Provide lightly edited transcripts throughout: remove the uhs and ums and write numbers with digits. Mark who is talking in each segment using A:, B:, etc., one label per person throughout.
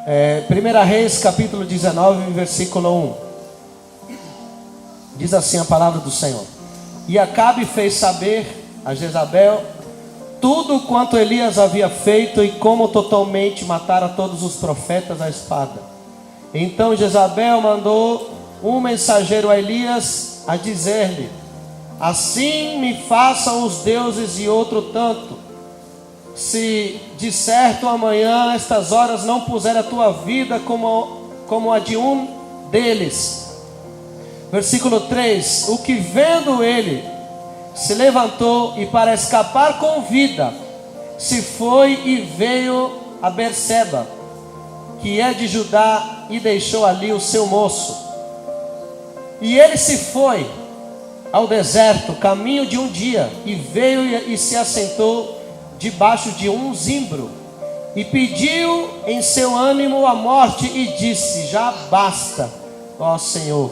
A: 1 Reis, capítulo 19, versículo 1. Diz assim a palavra do Senhor: E Acabe fez saber a Jezabel tudo quanto Elias havia feito e como totalmente matara todos os profetas à espada. Então Jezabel mandou um mensageiro a Elias a dizer-lhe: Assim me façam os deuses e outro tanto, se de certo amanhã estas horas não puser a tua vida como a de um deles. Versículo 3: O que vendo ele se levantou e para escapar com vida se foi e veio a Berseba, que é de Judá, e deixou ali o seu moço. E ele se foi ao deserto, caminho de um dia, e veio e se assentou debaixo de um zimbro, e pediu em seu ânimo a morte, e disse: Já basta, ó Senhor,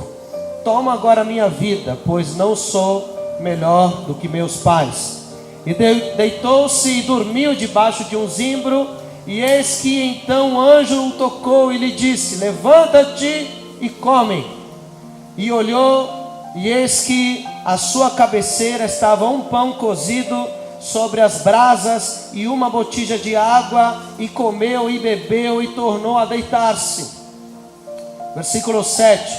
A: toma agora a minha vida, pois não sou melhor do que meus pais. E deitou-se e dormiu debaixo de um zimbro. E eis que então o anjo o tocou e lhe disse: Levanta-te e come. E olhou, e eis que à sua cabeceira estava um pão cozido sobre as brasas e uma botija de água, e comeu e bebeu e tornou a deitar-se. Versículo 7: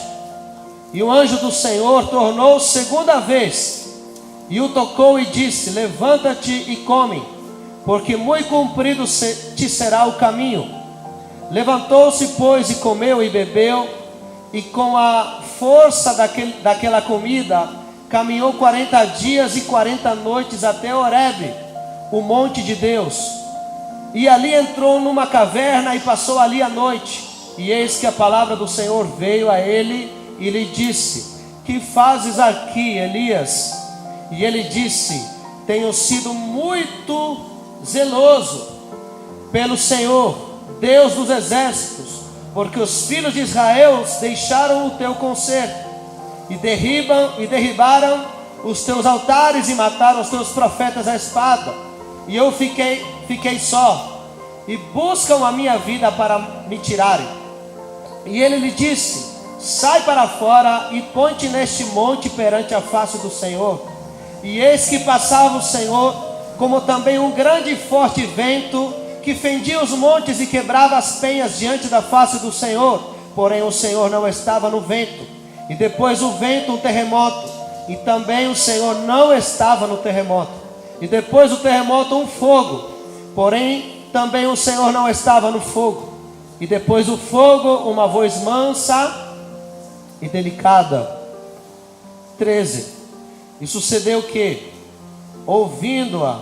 A: E o anjo do Senhor tornou segunda vez e o tocou e disse: Levanta-te e come, porque muito comprido te será o caminho. Levantou-se, pois, e comeu e bebeu, e com a força daquela comida caminhou 40 dias e 40 noites até Horebe, o monte de Deus. E ali entrou numa caverna e passou ali a noite. E eis que a palavra do Senhor veio a ele e lhe disse: Que fazes aqui, Elias? E ele disse: Tenho sido muito zeloso pelo Senhor, Deus dos exércitos, porque os filhos de Israel deixaram o teu conserto, e derribaram os teus altares, e mataram os teus profetas à espada. E eu fiquei só, e buscam a minha vida para me tirarem. E ele lhe disse: Sai para fora e põe-te neste monte perante a face do Senhor. E eis que passava o Senhor, como também um grande e forte vento, que fendia os montes e quebrava as penhas diante da face do Senhor. Porém o Senhor não estava no vento. E depois o vento, um terremoto, e também o Senhor não estava no terremoto. E depois o terremoto, um fogo, porém também o Senhor não estava no fogo. E depois do fogo, uma voz mansa e delicada. 13. E sucedeu que, ouvindo-a,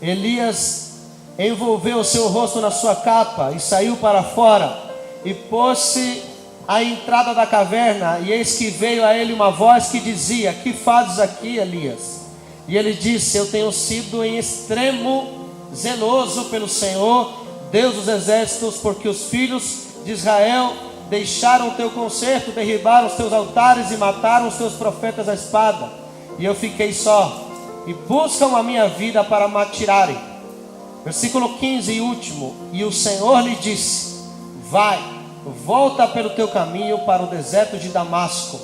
A: Elias envolveu o seu rosto na sua capa e saiu para fora, e pôs-se à entrada da caverna. E eis que veio a ele uma voz que dizia: Que fazes aqui, Elias? E ele disse: Eu tenho sido em extremo zeloso pelo Senhor, Deus dos exércitos, porque os filhos de Israel deixaram o teu conserto, derribaram os teus altares e mataram os teus profetas à espada. E eu fiquei só, e buscam a minha vida para me tirarem. Versículo 15 e último: E o Senhor lhe disse: Vai, volta pelo teu caminho para o deserto de Damasco.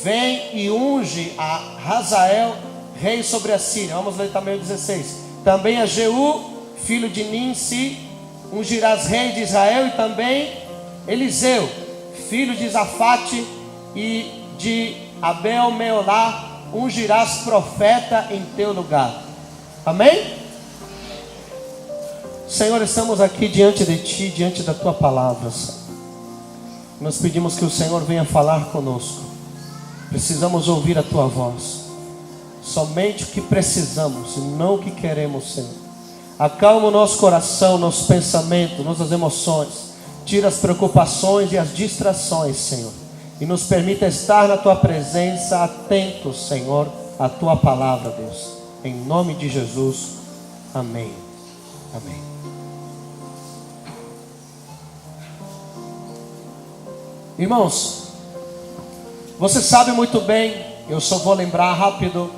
A: Vem e unge a Hazael, rei sobre a Síria. Vamos ler também o 16. Também a Jeú, filho de Ninsi, ungirás rei de Israel. E também Eliseu, filho de Zafate, e de Abel-Meolá, ungirás profeta em teu lugar. Amém? Senhor, estamos aqui diante de Ti, diante da Tua palavra, Senhor. Nós pedimos que o Senhor venha falar conosco. Precisamos ouvir a Tua voz. Somente o que precisamos e não o que queremos, Senhor. Acalma o nosso coração, nosso pensamento, nossas emoções. Tira as preocupações e as distrações, Senhor. E nos permita estar na Tua presença, atentos, Senhor, à Tua palavra, Deus. Em nome de Jesus. Amém. Amém. Irmãos, você sabe muito bem, eu só vou lembrar rápido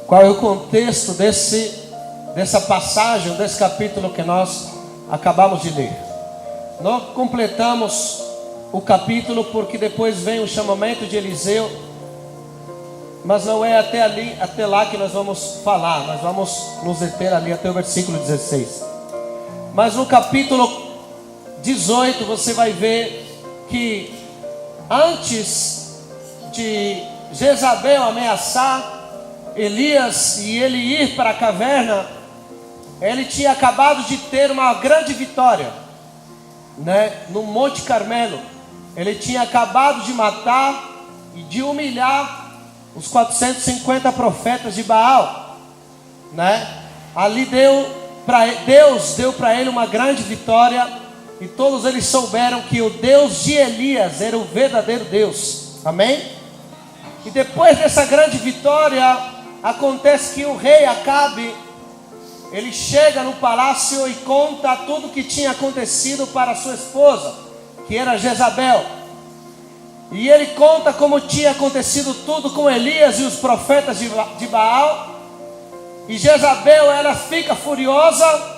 A: qual é o contexto dessa passagem, desse capítulo que nós acabamos de ler. Nós completamos o capítulo porque depois vem o chamamento de Eliseu, mas não é até lá que nós vamos falar. Nós vamos nos deter ali até o versículo 16. Mas no capítulo 18 você vai ver que antes de Jezabel ameaçar Elias e ele ir para a caverna, ele tinha acabado de ter uma grande vitória, no Monte Carmelo. Ele tinha acabado de matar e de humilhar os 450 profetas de Baal, Ali Deus deu para ele uma grande vitória, e todos eles souberam que o Deus de Elias era o verdadeiro Deus. Amém? E depois dessa grande vitória, acontece que o rei Acabe, ele chega no palácio e conta tudo o que tinha acontecido para sua esposa, que era Jezabel. E ele conta como tinha acontecido tudo com Elias e os profetas de Baal. E Jezabel, ela fica furiosa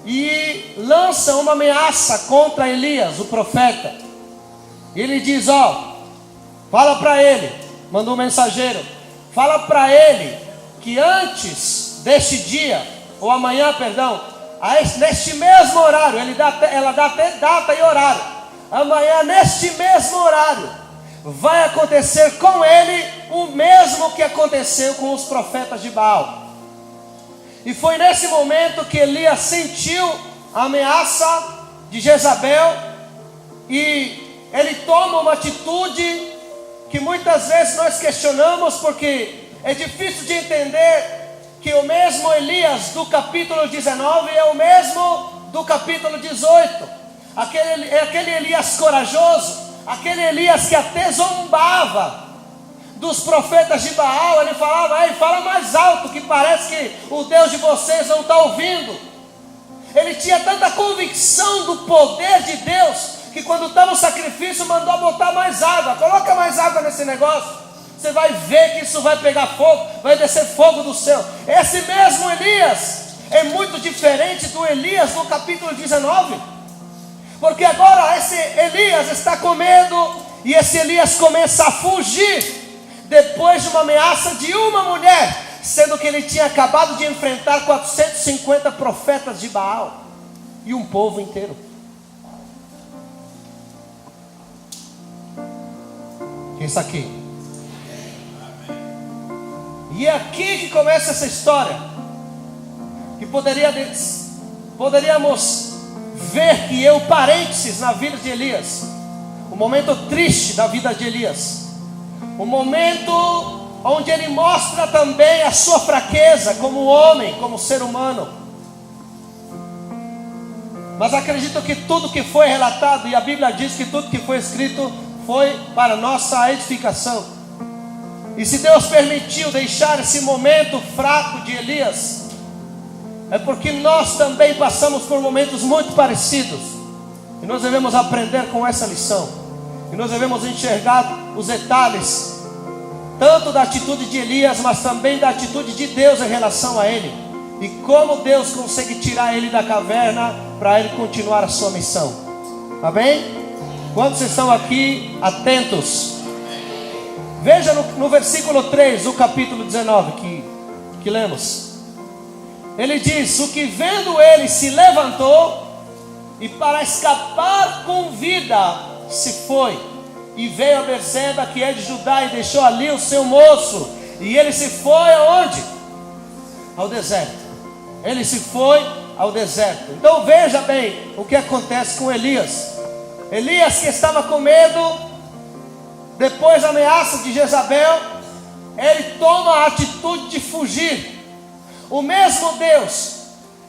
A: e lança uma ameaça contra Elias, o profeta. E ele diz: fala para ele, mandou um mensageiro, fala para ele que antes deste dia, ou amanhã, perdão, neste mesmo horário, ela dá até data e horário, amanhã neste mesmo horário, vai acontecer com ele o mesmo que aconteceu com os profetas de Baal. E foi nesse momento que Elias sentiu a ameaça de Jezabel, e ele toma uma atitude que muitas vezes nós questionamos, porque é difícil de entender que o mesmo Elias do capítulo 19 é o mesmo do capítulo 18. Aquele Elias corajoso, aquele Elias que até zombava dos profetas de Baal. Ele falava: fala mais alto, que parece que o Deus de vocês não está ouvindo. Ele tinha tanta convicção do poder de Deus, que quando estava o sacrifício, mandou botar mais água. Coloca mais água nesse negócio, você vai ver que isso vai pegar fogo, vai descer fogo do céu. Esse mesmo Elias é muito diferente do Elias no capítulo 19, porque agora esse Elias está com medo, e esse Elias começa a fugir depois de uma ameaça de uma mulher, sendo que ele tinha acabado de enfrentar 450 profetas de Baal e um povo inteiro. Isso aqui. E é aqui que começa essa história, que poderíamos ver que é o parênteses na vida de Elias, o momento triste da vida de Elias, o momento onde ele mostra também a sua fraqueza como homem, como ser humano. Mas acredito que tudo que foi relatado, e a Bíblia diz que tudo que foi escrito foi para nossa edificação. E se Deus permitiu deixar esse momento fraco de Elias, é porque nós também passamos por momentos muito parecidos, e nós devemos aprender com essa lição, e nós devemos enxergar os detalhes, tanto da atitude de Elias, mas também da atitude de Deus em relação a ele, e como Deus consegue tirar ele da caverna para ele continuar a sua missão. Amém? Quantos estão aqui atentos? Veja no versículo 3 do capítulo 19 que lemos. Ele diz: o que vendo ele se levantou, e para escapar com vida se foi, e veio a Berseba, que é de Judá, e deixou ali o seu moço. E ele se foi aonde? Ao deserto. Ele se foi ao deserto. Então veja bem o que acontece com Elias. Elias, que estava com medo, depois da ameaça de Jezabel, ele toma a atitude de fugir. O mesmo Deus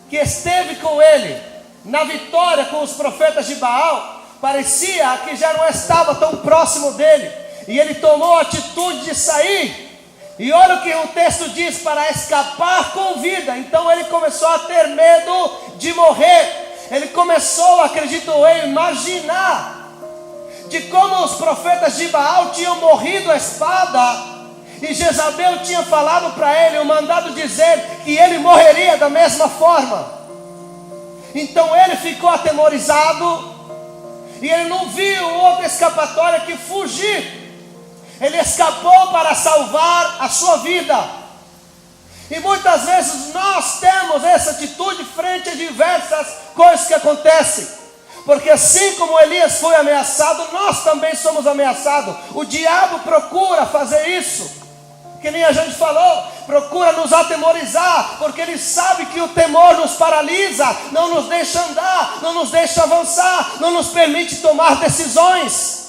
A: que esteve com ele na vitória com os profetas de Baal, parecia que já não estava tão próximo dele, e ele tomou a atitude de sair. E olha o que o texto diz: para escapar com vida. Então ele começou a ter medo de morrer. Ele começou, acredito eu, imaginar de como os profetas de Baal tinham morrido à espada, e Jezabel tinha falado para ele, o mandado dizer que ele morreria da mesma forma. Então ele ficou atemorizado, E ele não viu outra escapatória que fugir. Ele escapou para salvar a sua vida. E muitas vezes nós temos essa atitude frente a diversas coisas que acontecem. Porque assim como Elias foi ameaçado, nós também somos ameaçados. O diabo procura fazer isso, que nem a gente falou, procura nos atemorizar, porque ele sabe que o temor nos paralisa, não nos deixa andar, não nos deixa avançar, não nos permite tomar decisões.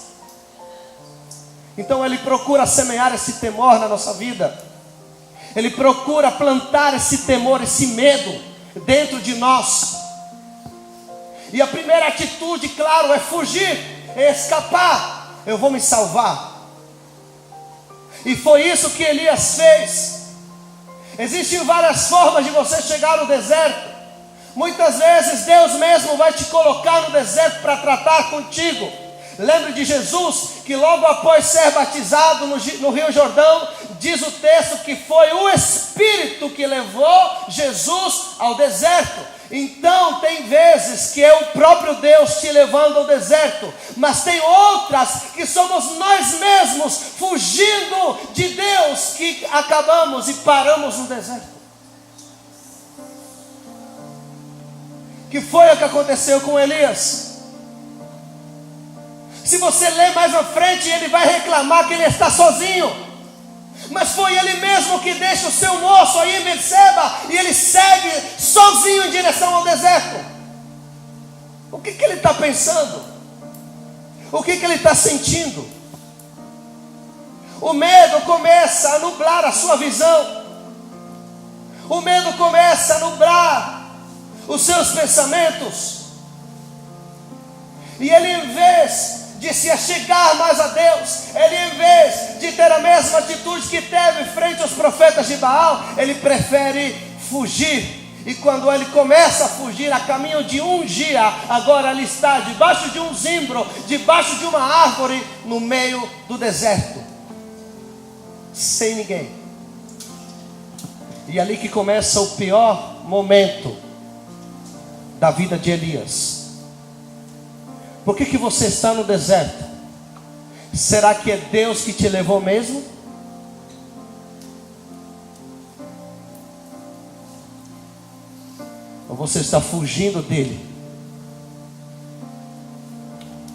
A: Então ele procura semear esse temor na nossa vida. Ele procura plantar esse temor, esse medo dentro de nós. E a primeira atitude, claro, é fugir, é escapar. Eu vou me salvar. E foi isso que Elias fez. Existem várias formas de você chegar no deserto. Muitas vezes Deus mesmo vai te colocar no deserto para tratar contigo. Lembre de Jesus, que logo após ser batizado no Rio Jordão, diz o texto que foi o Espírito que levou Jesus ao deserto. Então tem vezes que é o próprio Deus te levando ao deserto, mas tem outras que somos nós mesmos fugindo de Deus, que acabamos e paramos no deserto. Que foi o que aconteceu com Elias. Se você ler mais à frente, ele vai reclamar que ele está sozinho. Mas foi ele mesmo que deixa o seu moço aí em Berseba, e ele segue sozinho em direção ao deserto. O que ele está pensando? O que ele está sentindo? O medo começa a nublar a sua visão. O medo começa a nublar os seus pensamentos. E ele, em vez de se achegar mais a Deus, ele, em vez de ter a mesma atitude que teve frente aos profetas de Baal, ele prefere fugir. E quando ele começa a fugir a caminho de um dia, agora ele está debaixo de um zimbro, debaixo de uma árvore, no meio do deserto, sem ninguém. E ali que começa o pior momento da vida de Elias. Por que você está no deserto? Será que é Deus que te levou mesmo? Ou você está fugindo dele?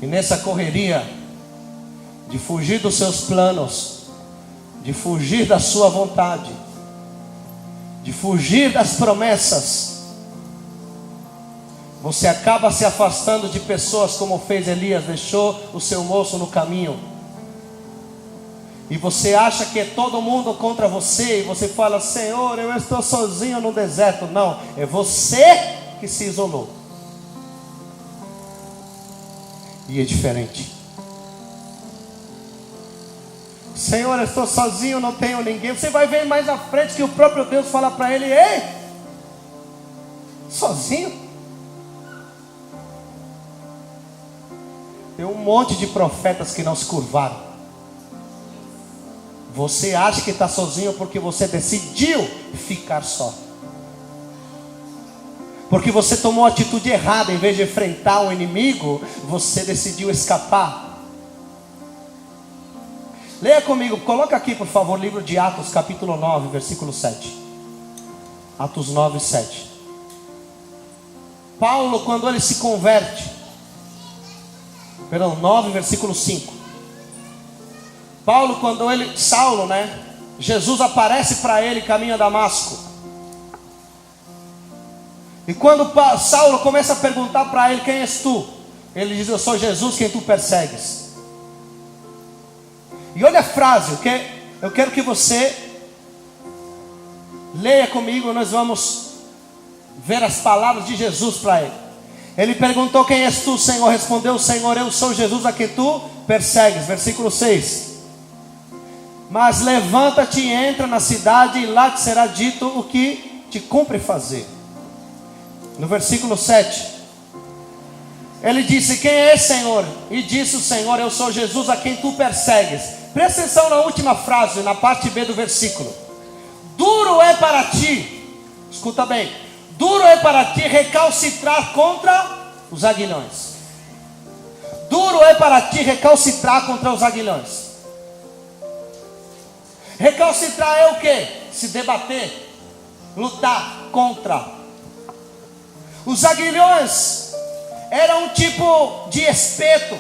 A: E nessa correria de fugir dos seus planos, de fugir da sua vontade, de fugir das promessas, você acaba se afastando de pessoas, como fez Elias, deixou o seu moço no caminho. E você acha que é todo mundo contra você, e você fala: Senhor, eu estou sozinho no deserto. Não, é você que se isolou. E é diferente. Senhor, eu estou sozinho, não tenho ninguém. Você vai ver mais à frente que o próprio Deus fala para ele: ei, sozinho? Tem um monte de profetas que não se curvaram. Você acha que está sozinho porque você decidiu ficar só, porque você tomou a atitude errada. Em vez de enfrentar o inimigo, você decidiu escapar. Leia comigo, coloca aqui por favor, livro de Atos capítulo 9, versículo 7. Atos 9, 7. Paulo, quando ele se converte, 9, versículo 5. Paulo, Saulo, Jesus aparece para ele caminho a Damasco. E quando Saulo começa a perguntar para ele: quem és tu? Ele diz: eu sou Jesus, quem tu persegues. E olha a frase, eu quero que você leia comigo. Nós vamos ver as palavras de Jesus para ele. Ele perguntou: quem és tu, Senhor? Respondeu o Senhor: eu sou Jesus a quem tu persegues. Versículo 6. Mas levanta-te e entra na cidade, e lá te será dito o que te cumpre fazer. No versículo 7, ele disse: quem é, Senhor? E disse o Senhor: eu sou Jesus a quem tu persegues. Presta atenção na última frase, na parte B do versículo. Duro é para ti, escuta bem, duro é para ti recalcitrar contra os aguilhões. é para ti recalcitrar contra os aguilhões? Recalcitrar é o quê? Se debater, lutar contra. Os aguilhões eram um tipo de espeto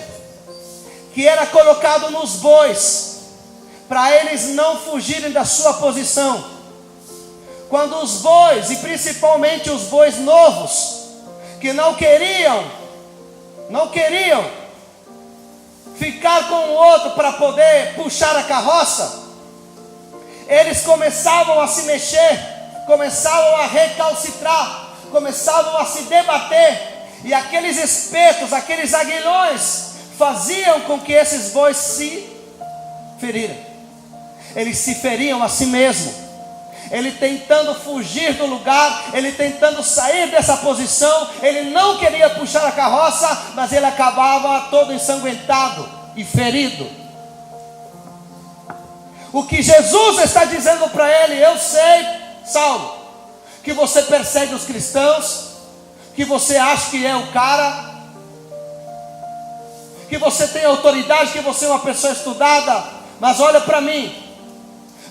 A: que era colocado nos bois, para eles não fugirem da sua posição. Quando os bois, e principalmente os bois novos, que não queriam ficar com o outro para poder puxar a carroça, eles começavam a se mexer, começavam a recalcitrar, começavam a se debater, e aqueles espetos, aqueles aguilhões, faziam com que esses bois se feriram. Eles se feriam a si mesmo. Ele tentando fugir do lugar, ele tentando sair dessa posição, ele não queria puxar a carroça, mas ele acabava todo ensanguentado e ferido. O que Jesus está dizendo para ele: eu sei, Saulo, que você persegue os cristãos, que você acha que é o cara, que você tem autoridade, que você é uma pessoa estudada, mas olha para mim,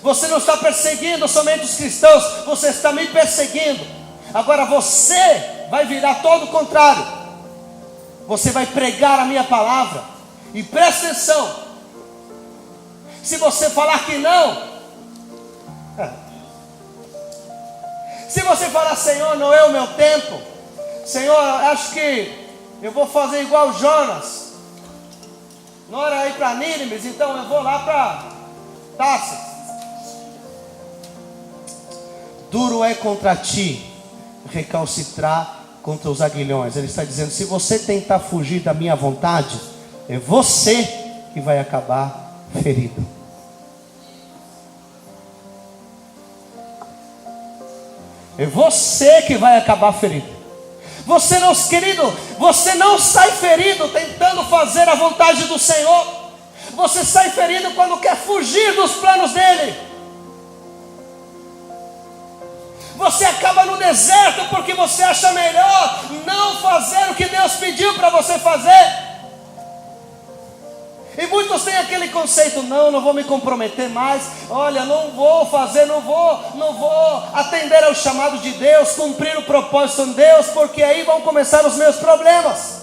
A: você não está perseguindo somente os cristãos, você está me perseguindo. Agora você vai virar todo o contrário, você vai pregar a minha palavra, e presta atenção, se você falar que não, se você falar: Senhor, não é o meu tempo, Senhor, acho que eu vou fazer igual Jonas, não era ir para Nínive, então eu vou lá para Tarsis. Duro é contra ti recalcitrar contra os aguilhões. Ele está dizendo: se você tentar fugir da minha vontade, é você que vai acabar ferido. É você que vai acabar ferido. Você não, querido, você não sai ferido tentando fazer a vontade do Senhor. Você sai ferido quando quer fugir dos planos dele. Você acaba no deserto porque você acha melhor não fazer o que Deus pediu para você fazer. E muitos têm aquele conceito: não vou me comprometer mais, olha, não vou fazer, não vou atender ao chamado de Deus, cumprir o propósito de Deus, porque aí vão começar os meus problemas.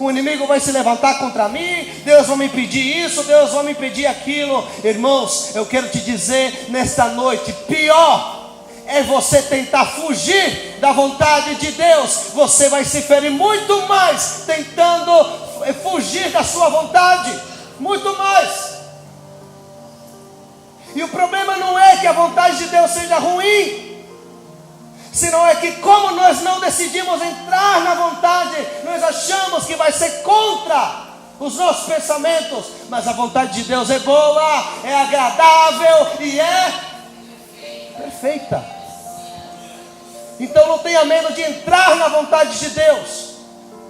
A: O inimigo vai se levantar contra mim, Deus vai me impedir isso, Deus vai me impedir aquilo. Irmãos, eu quero te dizer nesta noite: pior é você tentar fugir da vontade de Deus. Você vai se ferir muito mais tentando fugir da sua vontade, muito mais. E o problema não é que a vontade de Deus seja ruim, senão é que, como nós não decidimos entrar na vontade, nós achamos que vai ser contra os nossos pensamentos. Mas a vontade de Deus é boa, é agradável e é perfeita. Então não tenha medo de entrar na vontade de Deus,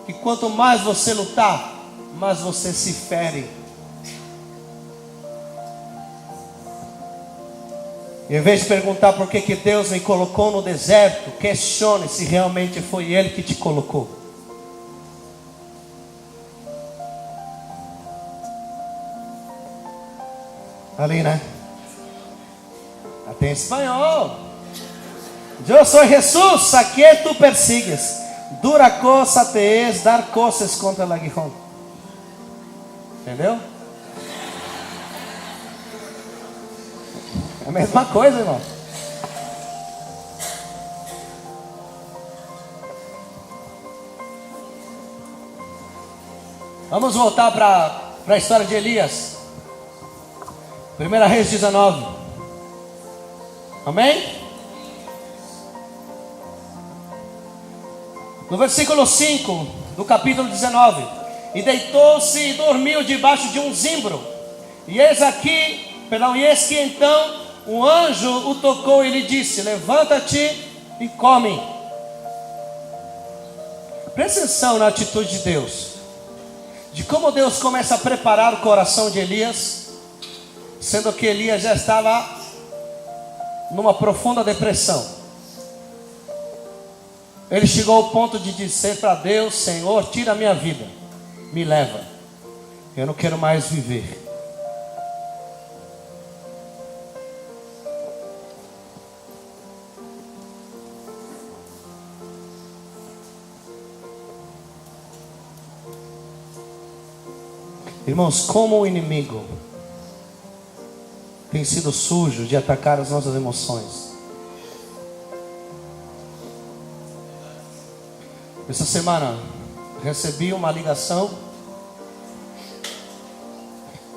A: que quanto mais você lutar, mais você se fere. E em vez de perguntar por que Deus me colocou no deserto, questione se realmente foi Ele que te colocou. Ali, né? Até em espanhol. Eu sou Jesus, a que tu persigues. Dura cosa te es dar cosas contra el aguijón. Entendeu? É a mesma coisa, irmão. Vamos voltar para a história de Elias. 1 Reis 19. Amém? No versículo 5 do capítulo 19: e deitou-se e dormiu debaixo de um zimbro. E eis que então um anjo o tocou e lhe disse: levanta-te e come. Presta atenção na atitude de Deus, de como Deus começa a preparar o coração de Elias, sendo que Elias já estava numa profunda depressão. Ele chegou ao ponto de dizer para Deus: Senhor, tira a minha vida, me leva. Eu não quero mais viver. Irmãos, como o inimigo tem sido sujo de atacar as nossas emoções. Essa semana recebi uma ligação.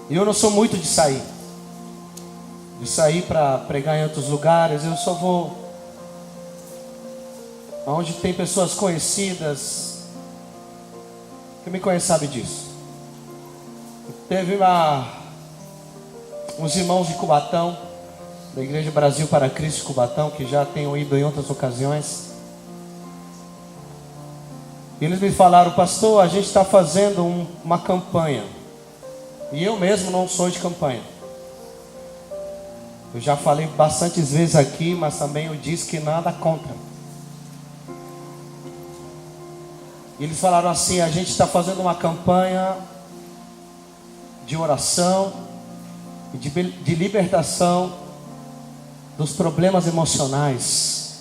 A: E eu não sou muito de sair para pregar em outros lugares. Eu só vou onde tem pessoas conhecidas. Quem me conhece sabe disso. Teve uns irmãos de Cubatão, da Igreja Brasil para Cristo de Cubatão, que já tenho ido em outras ocasiões. E eles me falaram: pastor, a gente está fazendo uma campanha. E eu mesmo não sou de campanha. Eu já falei bastantes vezes aqui, mas também eu disse que nada contra. E eles falaram assim: a gente está fazendo uma campanha de oração e de libertação dos problemas emocionais.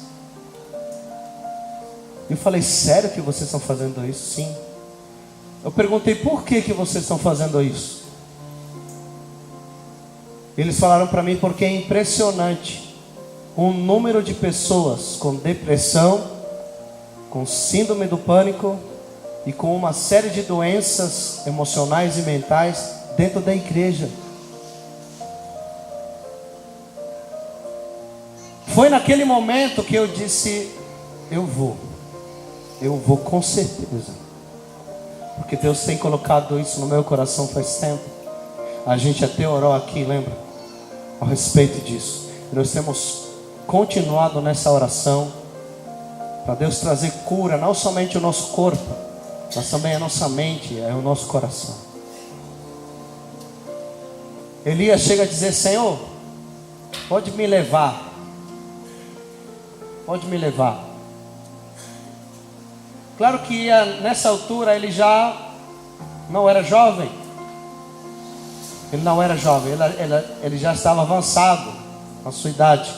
A: Eu falei: sério que vocês estão fazendo isso? Sim. Eu perguntei: por que vocês estão fazendo isso? Eles falaram para mim: porque é impressionante o número de pessoas com depressão, com síndrome do pânico e com uma série de doenças emocionais e mentais dentro da igreja. Foi naquele momento que eu disse: eu vou com certeza, porque Deus tem colocado isso no meu coração faz tempo. A gente até orou aqui, lembra? A respeito disso. E nós temos continuado nessa oração para Deus trazer cura, não somente o nosso corpo, mas também a nossa mente, é o nosso coração. Elias chega a dizer: Senhor, pode me levar. Pode me levar. Claro que nessa altura ele já não era jovem. Ele não era jovem, ele já estava avançado na sua idade.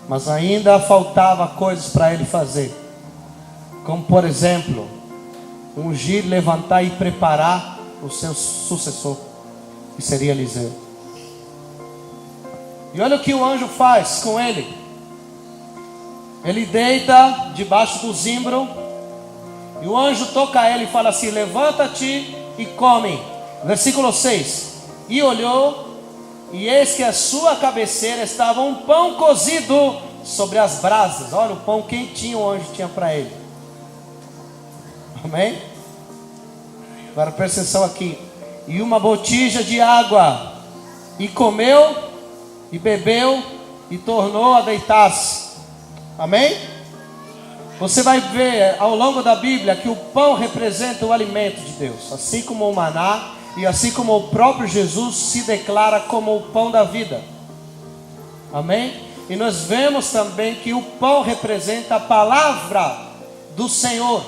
A: Mas ainda faltava coisas para ele fazer. Como por exemplo, ungir, levantar e preparar o seu sucessor, que seria Eliseu. E olha o que o anjo faz com ele. Ele deita debaixo do zimbro, e o anjo toca ele e fala assim: levanta-te e come. Versículo 6. E olhou, e eis que à sua cabeceira estava um pão cozido sobre as brasas. Olha o pão quentinho o anjo tinha para ele. Amém? Agora presta atenção aqui. E uma botija de água. E comeu, e bebeu, e tornou a deitar-se. Amém? Você vai ver ao longo da Bíblia que o pão representa o alimento de Deus, assim como o maná, e assim como o próprio Jesus se declara como o pão da vida. Amém? E nós vemos também que o pão representa a palavra do Senhor.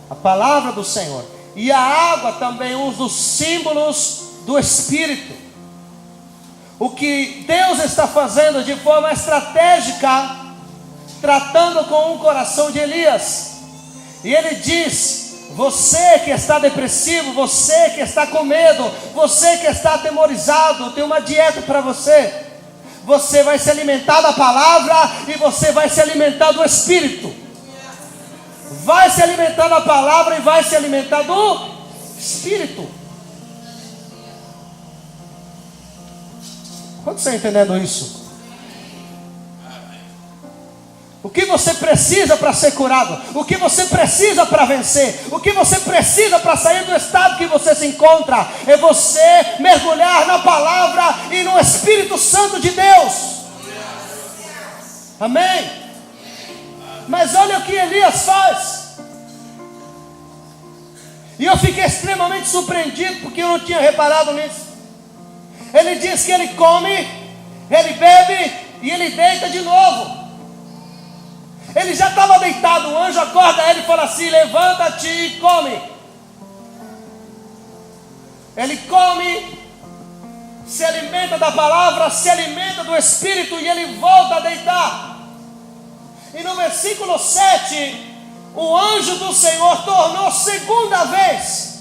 A: A palavra do Senhor. E a água também, um dos símbolos do Espírito. O que Deus está fazendo de forma estratégica, tratando com o coração de Elias. E ele diz: você que está depressivo, você que está com medo, você que está atemorizado, tem uma dieta para você. Você vai se alimentar da palavra e você vai se alimentar do Espírito. Vai se alimentar da palavra e vai se alimentar do Espírito. Quantos estão entendendo isso? O que você precisa para ser curado? O que você precisa para vencer? O que você precisa para sair do estado que você se encontra? É você mergulhar na palavra e no Espírito Santo de Deus. Amém? Mas olha o que Elias faz. E eu fiquei extremamente surpreendido, porque eu não tinha reparado nisso. Ele diz que ele come, ele bebe e ele deita de novo. Ele já estava deitado, o anjo acorda ele e fala assim: levanta-te e come. Ele come, se alimenta da palavra, se alimenta do Espírito e ele volta a deitar. E no versículo 7, o anjo do Senhor tornou segunda vez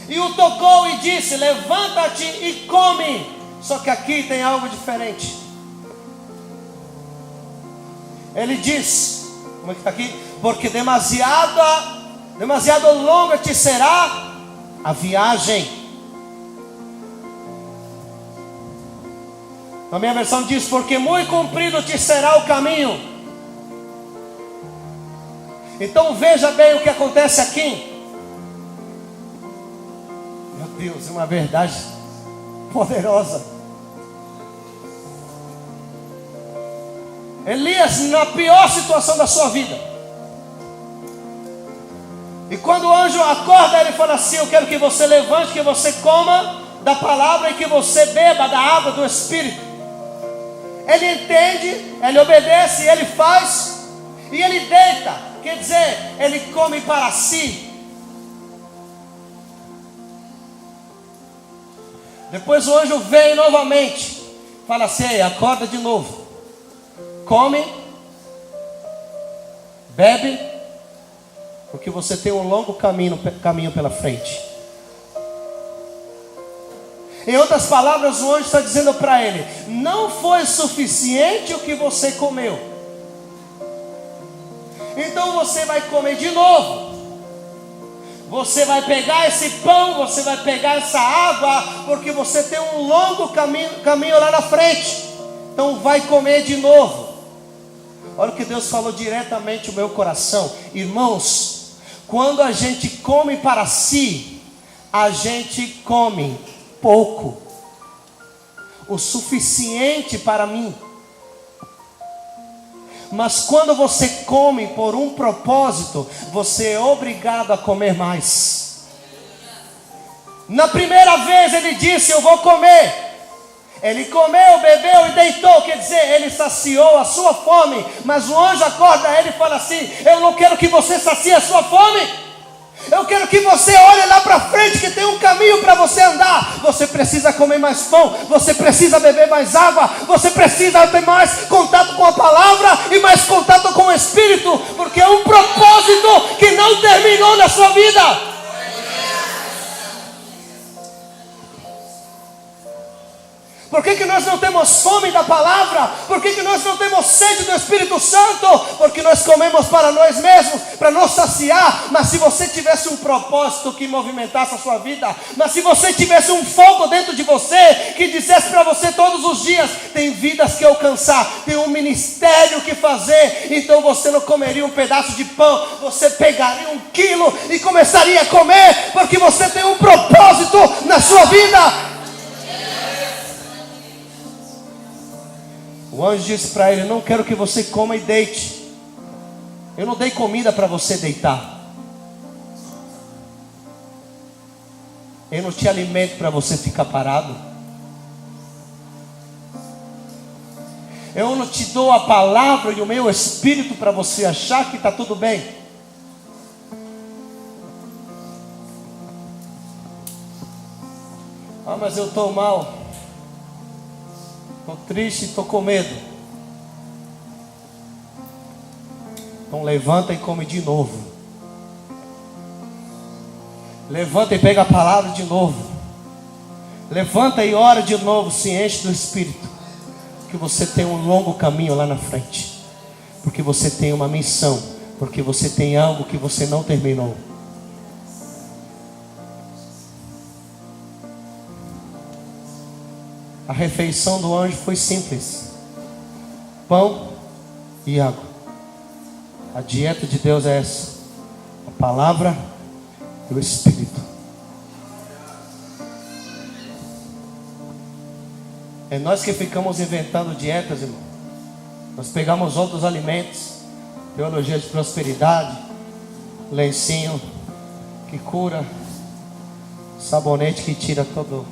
A: e o tocou e disse: levanta-te e come. Só que aqui tem algo diferente. Ele diz, como é que está aqui? Porque demasiado longa te será a viagem. Na minha versão diz: porque muito comprido te será o caminho. Então veja bem o que acontece aqui. Meu Deus, é uma verdade poderosa. Elias na pior situação da sua vida. E quando o anjo acorda, ele fala assim: eu quero que você levante, que você coma da palavra e que você beba da água do Espírito. Ele entende, ele obedece, ele faz e ele deita. Quer dizer, ele come para si. Depois o anjo vem novamente, fala assim: ei, acorda de novo, come, bebe, porque você tem um longo caminho pela frente. Em outras palavras, o anjo está dizendo para ele: não foi suficiente o que você comeu, então você vai comer de novo. Você vai pegar esse pão, você vai pegar essa água, porque você tem um longo caminho lá na frente. Então vai comer de novo. Olha o que Deus falou diretamente no meu coração. Irmãos, quando a gente come para si, a gente come pouco, o suficiente para mim. Mas quando você come por um propósito, você é obrigado a comer mais. Na primeira vez ele disse: eu vou comer. Ele comeu, bebeu e deitou, quer dizer, ele saciou a sua fome. Mas o anjo acorda ele e fala assim: eu não quero que você sacie a sua fome. Eu quero que você olhe lá para frente, que tem um caminho para você andar. Você precisa comer mais pão, você precisa beber mais água, você precisa ter mais contato com a palavra e mais contato com o Espírito, porque é um propósito que não terminou na sua vida. Por que nós não temos fome da palavra? Por que nós não temos sede do Espírito Santo? Porque nós comemos para nós mesmos, para nos saciar. Mas se você tivesse um propósito que movimentasse a sua vida, mas se você tivesse um fogo dentro de você, que dissesse para você todos os dias: tem vidas que alcançar, tem um ministério que fazer, então você não comeria um pedaço de pão, você pegaria 1 quilo e começaria a comer, porque você tem um propósito na sua vida. O anjo disse para ele: não quero que você coma e deite. Eu não dei comida para você deitar. Eu não te alimento para você ficar parado. Eu não te dou a palavra e o meu Espírito para você achar que está tudo bem. Ah, mas eu estou mal, estou triste, estou com medo. Então levanta e come de novo. Levanta e pega a palavra de novo. Levanta e ora de novo, se enche do Espírito. Que você tem um longo caminho lá na frente. Porque você tem uma missão. Porque você tem algo que você não terminou. A refeição do anjo foi simples: pão e água. A dieta de Deus é essa: a palavra e o Espírito. É nós que ficamos inventando dietas, irmão. Nós pegamos outros alimentos, teologia de prosperidade, lencinho que cura, sabonete que tira todo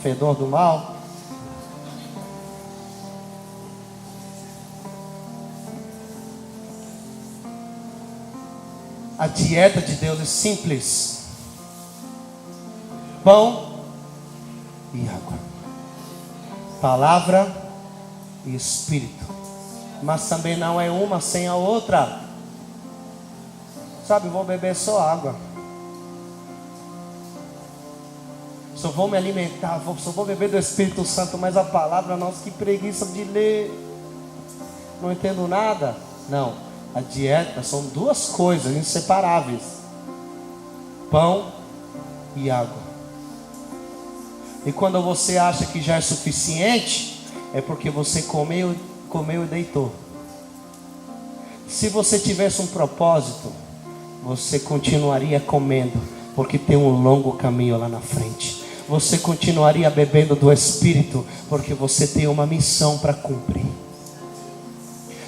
A: fedor do mal. A dieta de Deus é simples. Pão e água. Palavra e Espírito. Mas também não é uma sem a outra. Sabe, vou beber só água. Só vou me alimentar, só vou beber do Espírito Santo, mas a palavra, nossa, que preguiça de ler. Não entendo nada. Não, a dieta são duas coisas inseparáveis: pão e água. E quando você acha que já é suficiente, é porque você comeu e deitou. Se você tivesse um propósito, você continuaria comendo, porque tem um longo caminho lá na frente. Você continuaria bebendo do Espírito, porque você tem uma missão para cumprir.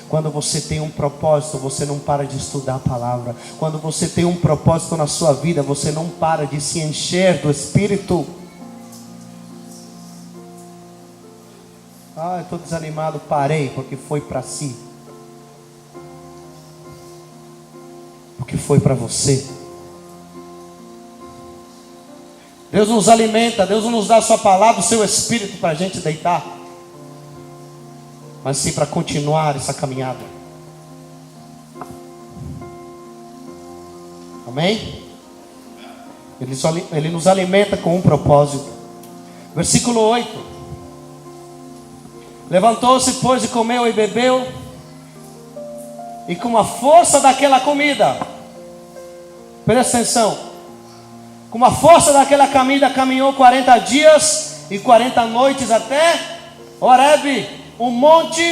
A: Quando você tem um propósito, você não para de estudar a palavra. Quando você tem um propósito na sua vida, você não para de se encher do Espírito. Eu estou desanimado, parei, porque foi para si. Porque foi para você. Deus nos alimenta, Deus não nos dá a sua palavra, o seu Espírito para a gente deitar, mas sim para continuar essa caminhada. Amém? Ele nos alimenta com um propósito. Versículo 8. Levantou-se, pois, e comeu e bebeu, e com a força daquela comida, presta atenção, com a força daquela comida caminhou 40 dias e 40 noites até Horebe, o monte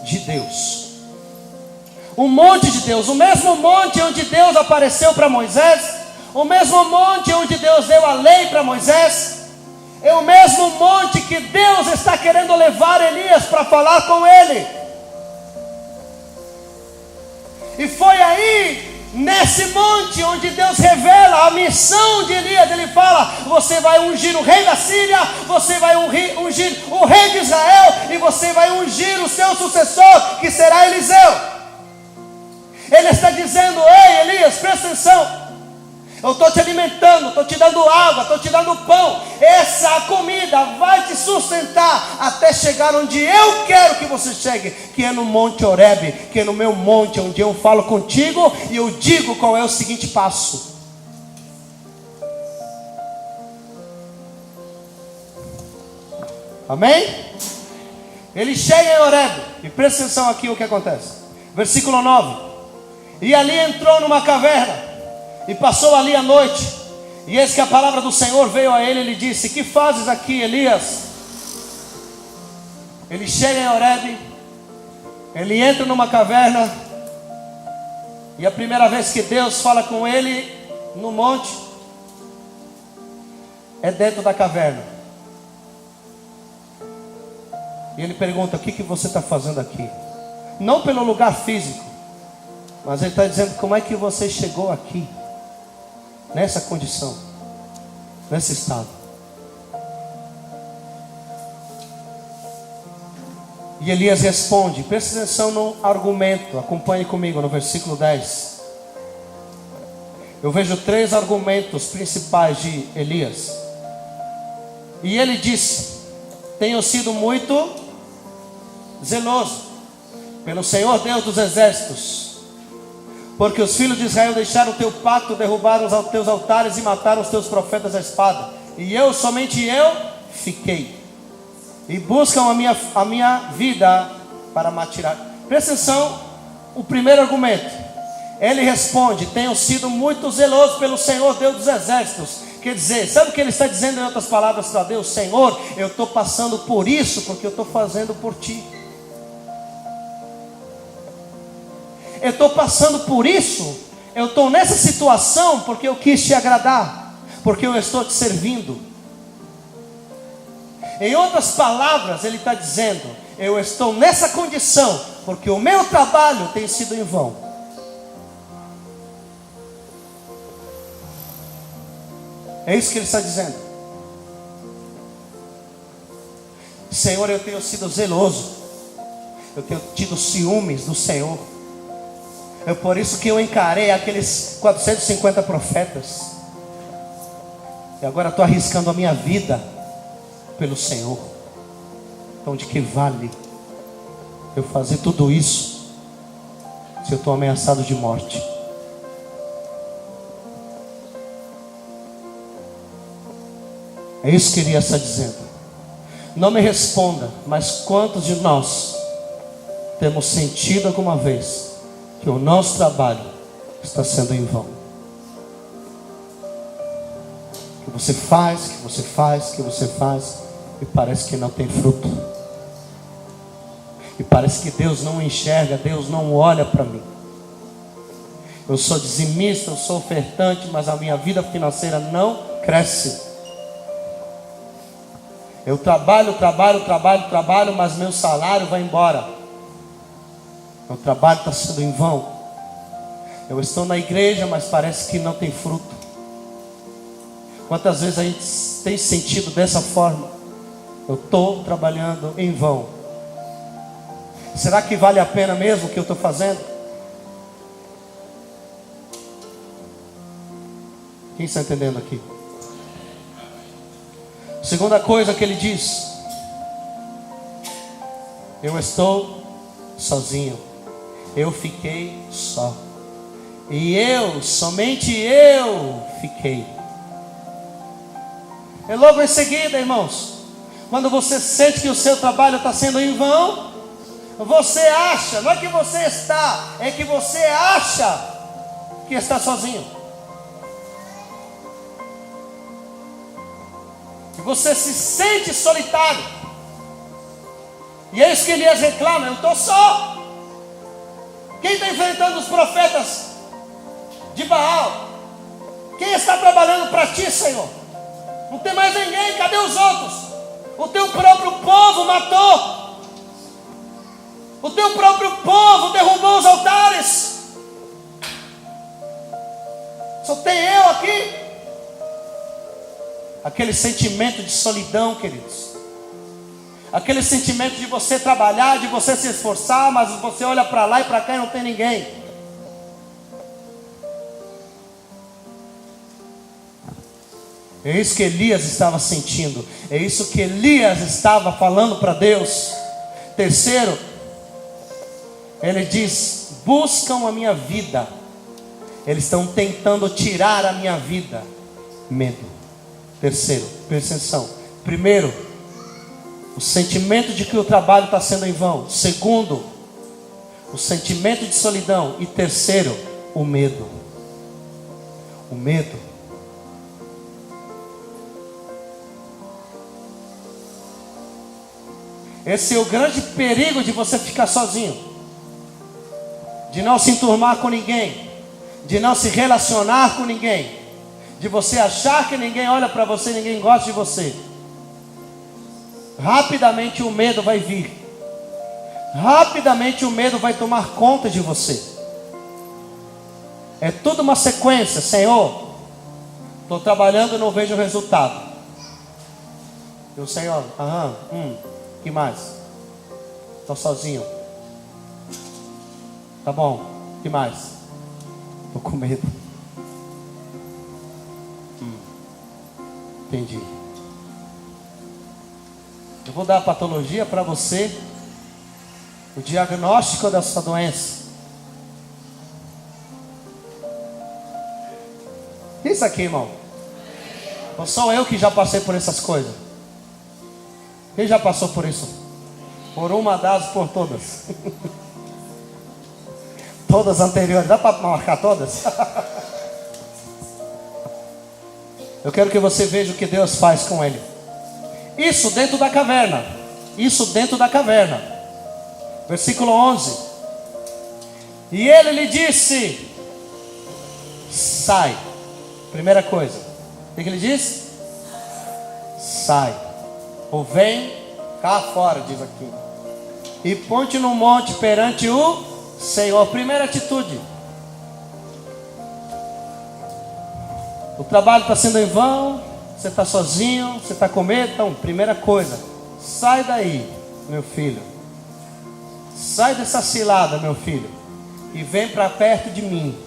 A: de Deus. O monte de Deus, o mesmo monte onde Deus apareceu para Moisés, o mesmo monte onde Deus deu a lei para Moisés, é o mesmo monte que Deus está querendo levar Elias para falar com ele. E foi aí, nesse monte, onde Deus revela a missão de Elias. Ele fala: você vai ungir o rei da Síria, você vai ungir o rei de Israel, e você vai ungir o seu sucessor, que será Eliseu. Ele está dizendo: ei Elias, presta atenção, eu estou te alimentando, estou te dando água, estou te dando pão. Essa comida vai te sustentar até chegar onde eu quero que você chegue, que é no Monte Horebe, que é no meu monte, onde eu falo contigo e eu digo qual é o seguinte passo. Amém? Ele chega em Horebe, e presta atenção aqui o que acontece. Versículo 9. E ali entrou numa caverna, e passou ali a noite. E eis que a palavra do Senhor veio a ele e lhe disse: que fazes aqui, Elias? Ele chega em Horebe, ele entra numa caverna, e a primeira vez que Deus fala com ele no monte é dentro da caverna. E ele pergunta: o que você está fazendo aqui? Não pelo lugar físico, mas ele está dizendo: como é que você chegou aqui, nessa condição, nesse estado? E Elias responde, presta atenção no argumento, acompanhe comigo no versículo 10. Eu vejo 3 argumentos principais de Elias. E ele disse: tenho sido muito zeloso pelo Senhor Deus dos exércitos, porque os filhos de Israel deixaram o teu pacto, derrubaram os teus altares e mataram os teus profetas à espada. E eu, somente eu, fiquei. E buscam a minha vida para me tirar. Presta atenção, o primeiro argumento. Ele responde: tenho sido muito zeloso pelo Senhor Deus dos exércitos. Quer dizer, sabe o que ele está dizendo em outras palavras para Deus? Senhor, eu estou passando por isso porque eu estou fazendo por ti. Eu estou passando por isso, eu estou nessa situação porque eu quis te agradar, porque eu estou te servindo. Em outras palavras, ele está dizendo: eu estou nessa condição porque o meu trabalho tem sido em vão. É isso que ele está dizendo. Senhor, eu tenho sido zeloso, eu tenho tido ciúmes do Senhor. É por isso que eu encarei aqueles 450 profetas. E agora estou arriscando a minha vida pelo Senhor. Então de que vale eu fazer tudo isso se eu estou ameaçado de morte? É isso que Elias está dizendo. Não me responda, mas quantos de nós temos sentido alguma vez que o nosso trabalho está sendo em vão? Que você faz, que você faz, que você faz, e parece que não tem fruto. E parece que Deus não enxerga, Deus não olha para mim. Eu sou dizimista, eu sou ofertante, mas a minha vida financeira não cresce. Eu trabalho, mas meu salário vai embora. Meu trabalho está sendo em vão. Eu estou na igreja, mas parece que não tem fruto. Quantas vezes a gente tem sentido dessa forma? Eu estou trabalhando em vão. Será que vale a pena mesmo o que eu estou fazendo? Quem está entendendo aqui? Segunda coisa que ele diz: eu estou sozinho. Eu fiquei só. E somente eu fiquei. E logo em seguida, irmãos, quando você sente que o seu trabalho está sendo em vão, você acha, não é que você está, é que você acha que está sozinho. E você se sente solitário. E é isso que Elias reclama: eu estou só. Quem está enfrentando os profetas de Baal? Quem está trabalhando para ti, Senhor? Não tem mais ninguém, cadê os outros? O teu próprio povo matou. O teu próprio povo derrubou os altares. Só tem eu aqui. Aquele sentimento de solidão, queridos. Aquele sentimento de você trabalhar, de você se esforçar, mas você olha para lá e para cá e não tem ninguém. É isso que Elias estava sentindo. É isso que Elias estava falando para Deus. Terceiro, ele diz: buscam a minha vida. Eles estão tentando tirar a minha vida. Medo. Terceiro, presta atenção. Primeiro, o sentimento de que o trabalho está sendo em vão. Segundo, o sentimento de solidão. E terceiro, o medo. O medo. Esse é o grande perigo de você ficar sozinho, de não se enturmar com ninguém, de não se relacionar com ninguém, de você achar que ninguém olha para você, ninguém gosta de você. Rapidamente o medo vai vir. Rapidamente o medo vai tomar conta de você. É tudo uma sequência. Senhor, estou trabalhando e não vejo resultado. E o Senhor, que mais? Estou sozinho. Tá bom, que mais? Estou com medo. Entendi. Eu vou dar a patologia para você, o diagnóstico dessa doença. O que é isso aqui, irmão? Ou sou eu que já passei por essas coisas? Quem já passou por isso? Por uma das, por todas. Todas anteriores. Dá para marcar todas? Eu quero que você veja o que Deus faz com ele. Isso dentro da caverna. Isso dentro da caverna. Versículo 11. E ele lhe disse: sai. Primeira coisa. O que ele disse? Sai. Ou vem cá fora, diz aqui. E ponte no monte perante o Senhor. Primeira atitude. O trabalho está sendo em vão. Você está sozinho, você está com medo. Então, primeira coisa, sai daí, meu filho. Sai dessa cilada, meu filho. E vem para perto de mim.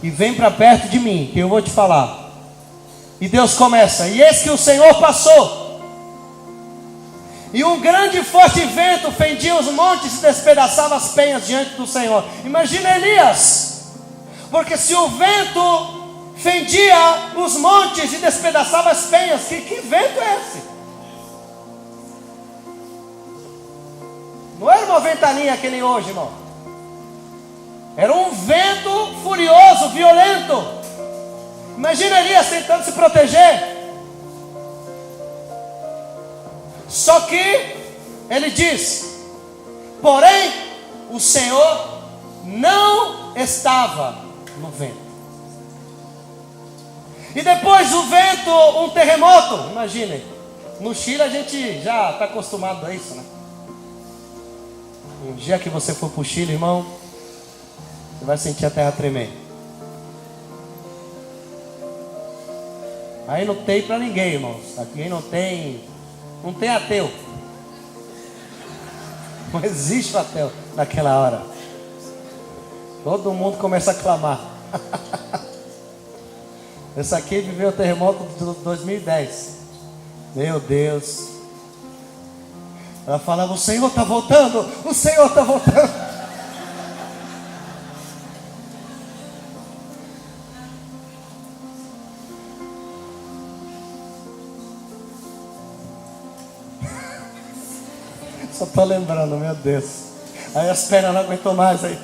A: E vem para perto de mim, que eu vou te falar. E Deus começa: e eis que o Senhor passou, e um grande e forte vento fendia os montes e despedaçava as penhas diante do Senhor. Imagina Elias, porque se o vento fendia os montes e despedaçava as penhas, que vento é esse? Não era uma ventania que nem hoje, irmão. Era um vento furioso, violento. Imagina Elias tentando se proteger. Só que ele diz: porém o Senhor não estava no vento. E depois do vento, um terremoto. Imaginem, no Chile a gente já está acostumado a isso, né? Um dia que você for para o Chile, irmão, você vai sentir a terra tremer. Aí não tem para ninguém, irmãos. Aqui não tem ateu. Não existe ateu naquela hora. Todo mundo começa a clamar. Esse aqui viveu o terremoto de 2010. Meu Deus. Ela falava: o Senhor está voltando, o Senhor está voltando. Só estou lembrando, meu Deus. Aí as pernas não aguentou mais aí.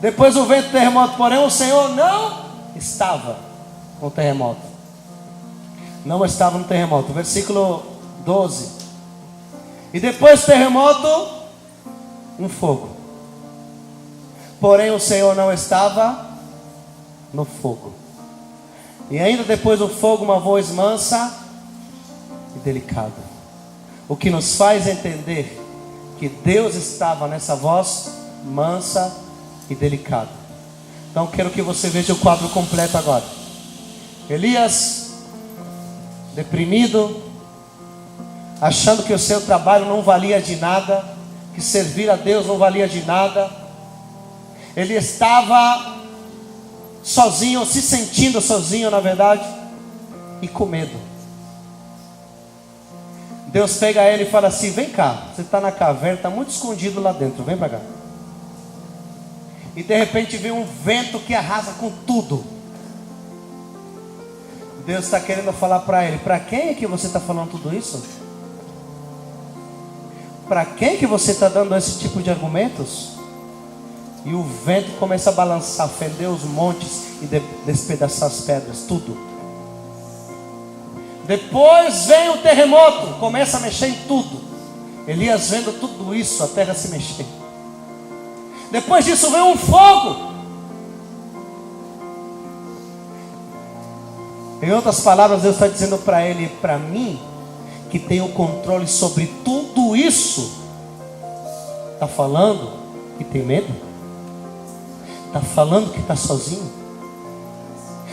A: Depois o vento, terremoto, porém o Senhor não estava no terremoto. Não estava no terremoto. Versículo 12. E depois do terremoto, um fogo. Porém o Senhor não estava no fogo. E ainda depois do fogo, uma voz mansa e delicada. O que nos faz entender que Deus estava nessa voz mansa e delicada. Então quero que você veja o quadro completo agora. Elias, deprimido, achando que o seu trabalho não valia de nada, que servir a Deus não valia de nada. Ele estava sozinho, se sentindo sozinho, na verdade, e com medo. Deus pega ele e fala assim: vem cá, você está na caverna, está muito escondido lá dentro, vem para cá. E de repente vem um vento que arrasa com tudo. Deus está querendo falar para ele: para quem é que você está falando tudo isso? Para quem que você está dando esse tipo de argumentos? E o vento começa a balançar, fender os montes e despedaçar as pedras, tudo. Depois vem o terremoto, começa a mexer em tudo. Elias vendo tudo isso, a terra se mexer. Depois disso vem um fogo. Em outras palavras, Deus está dizendo para ele: para mim, que tem o controle sobre tudo isso, está falando que tem medo? Está falando que está sozinho?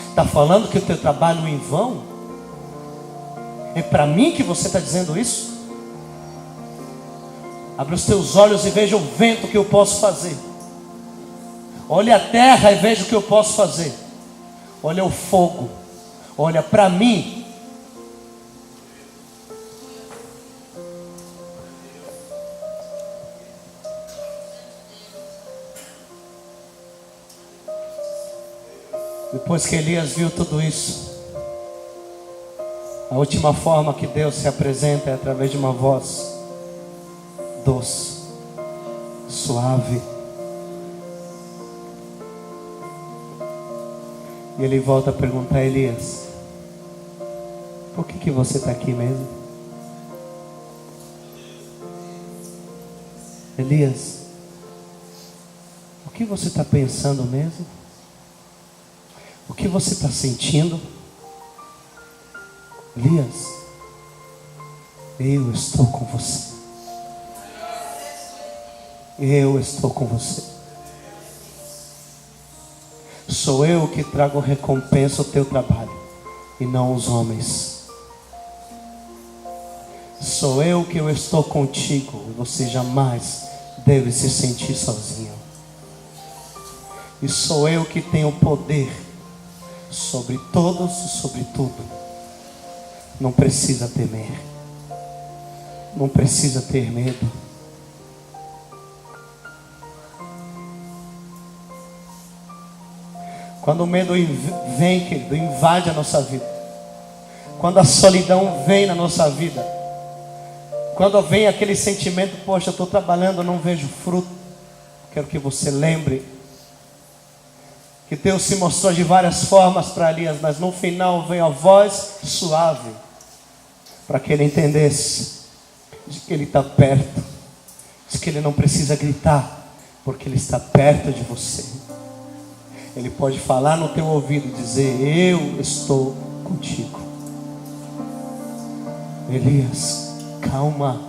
A: Está falando que o teu trabalho é em vão? É para mim que você está dizendo isso? Abre os teus olhos e veja o vento que eu posso fazer. Olha a terra e veja o que eu posso fazer. Olha o fogo. Olha para mim. Depois que Elias viu tudo isso, a última forma que Deus se apresenta é através de uma voz doce, suave. E ele volta a perguntar a Elias: por que você está aqui mesmo? Elias, o que você está pensando mesmo? O que você está sentindo? Elias, eu estou com você. Eu estou com você. Sou eu que trago recompensa ao teu trabalho, e não os homens. Sou eu que eu estou contigo, e você jamais deve se sentir sozinho. E sou eu que tenho poder sobre todos e sobre tudo. Não precisa temer. Não precisa ter medo. Quando o medo vem, querido, invade a nossa vida. Quando a solidão vem na nossa vida. Quando vem aquele sentimento, poxa, eu estou trabalhando, eu não vejo fruto. Quero que você lembre que Deus se mostrou de várias formas para Elias, mas no final veio a voz suave, para que ele entendesse de que ele está perto, de que ele não precisa gritar, porque ele está perto de você. Ele pode falar no teu ouvido e dizer: eu estou contigo. Elias, calma.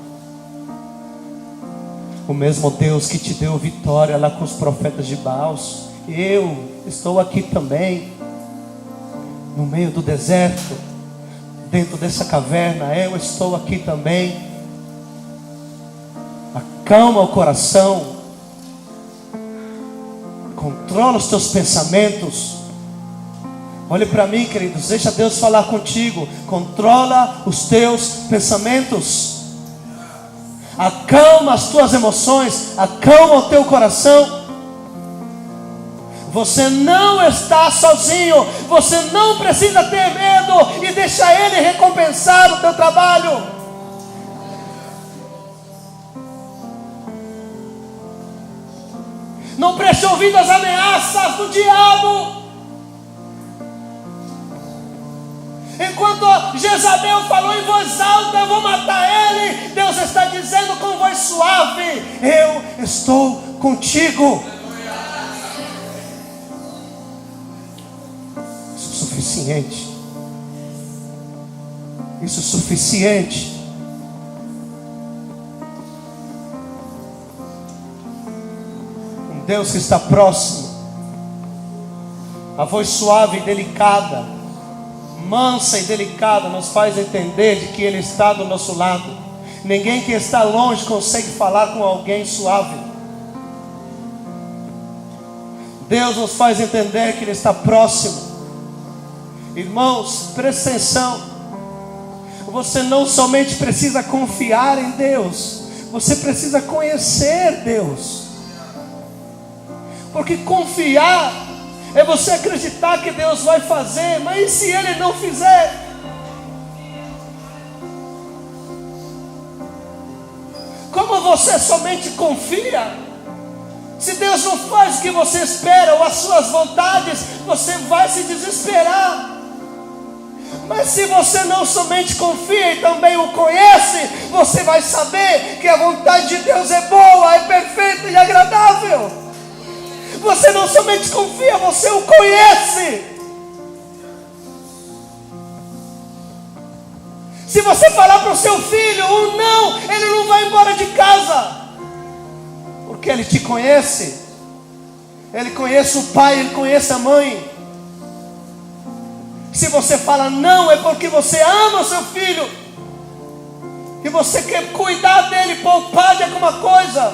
A: O mesmo Deus que te deu vitória lá com os profetas de Baal, eu estou aqui também, no meio do deserto, dentro dessa caverna, eu estou aqui também. Acalma o coração, controla os teus pensamentos. Olhe para mim, queridos, deixa Deus falar contigo. Controla os teus pensamentos. Acalma as tuas emoções, acalma o teu coração. Você não está sozinho. Você não precisa ter medo. E deixa Ele recompensar o teu trabalho. Não preste ouvido às ameaças do diabo. Enquanto Jezabel falou em voz alta: eu vou matar ele, Deus está dizendo com voz suave: eu estou contigo. Isso é suficiente. Isso é suficiente. Um Deus que está próximo. A voz suave e delicada, mansa e delicada, nos faz entender de que Ele está do nosso lado. Ninguém que está longe consegue falar com alguém suave. Deus nos faz entender que Ele está próximo. Irmãos, preste atenção. Você não somente precisa confiar em Deus, você precisa conhecer Deus. Porque confiar é você acreditar que Deus vai fazer, mas e se Ele não fizer? Como você somente confia? Se Deus não faz o que você espera, ou as suas vontades, você vai se desesperar. Mas se você não somente confia e também o conhece, você vai saber que a vontade de Deus é boa, é perfeita e agradável. Você não somente confia, você o conhece. Se você falar para o seu filho um não, ele não vai embora de casa, porque ele te conhece. Ele conhece o pai, ele conhece a mãe. Se você fala não, é porque você ama o seu filho e você quer cuidar dele, poupar de alguma coisa.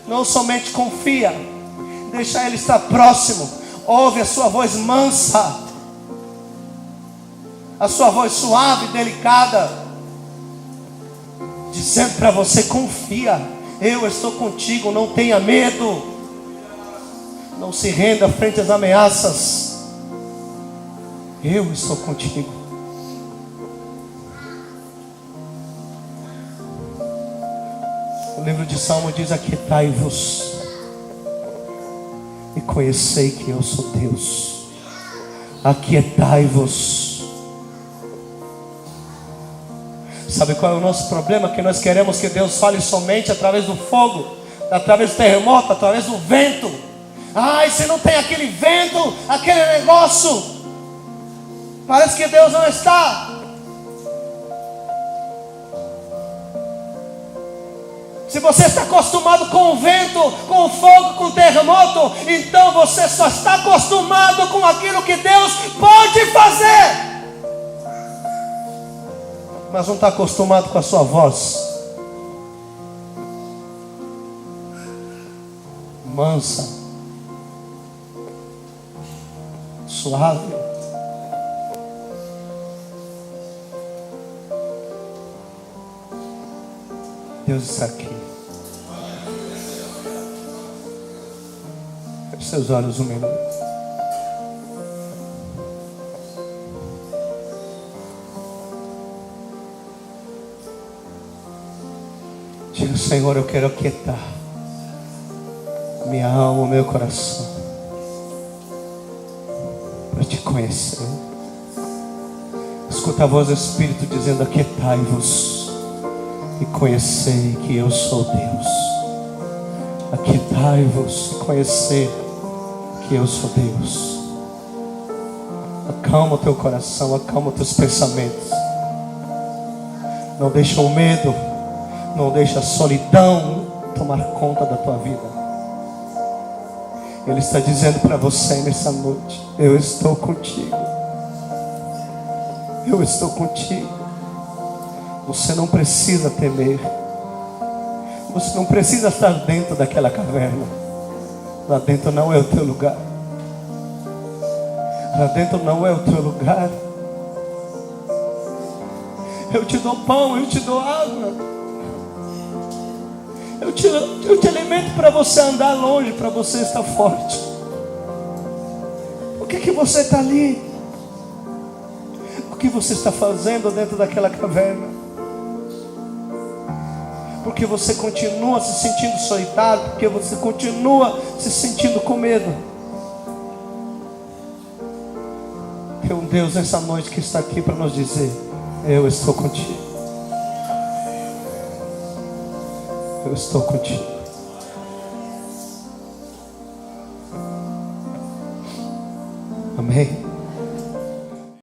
A: Não somente confia, deixa Ele estar próximo. Ouve a sua voz mansa, a sua voz suave e delicada, dizendo para você: confia, eu estou contigo, não tenha medo. Não se renda frente às ameaças. Eu estou contigo. O livro de Salmo diz: aquietai-vos e conhecei que eu sou Deus. Aquietai-vos. Sabe qual é o nosso problema? Que nós queremos que Deus fale somente através do fogo, através do terremoto, através do vento. Ai, se não tem aquele vento, aquele negócio, parece que Deus não está. Se você está acostumado com o vento, com o fogo, com o terremoto, então você só está acostumado com aquilo que Deus pode fazer, mas não está acostumado com a sua voz mansa suave. Deus está aqui. Feche seus olhos um minuto. Diga: Senhor, eu quero aquietar minha alma, meu coração, para te conhecer. Escuta a voz do Espírito dizendo: aquietai-vos e conhecei que eu sou Deus. Aquietai-vos e conhecer que eu sou Deus. Acalma o teu coração, acalma os teus pensamentos. Não deixa o medo, não deixa a solidão tomar conta da tua vida. Ele está dizendo para você nessa noite: eu estou contigo. Eu estou contigo. Você não precisa temer. Você não precisa estar dentro daquela caverna. Lá dentro não é o teu lugar. Lá dentro não é o teu lugar. Eu te dou pão, eu te dou água. Eu te alimento para você andar longe, para você estar forte. Por que você está ali? O que você está fazendo dentro daquela caverna? Porque você continua se sentindo solitário, porque você continua se sentindo com medo. Tem um Deus nessa noite que está aqui para nos dizer: eu estou contigo. Eu estou contigo. Amém.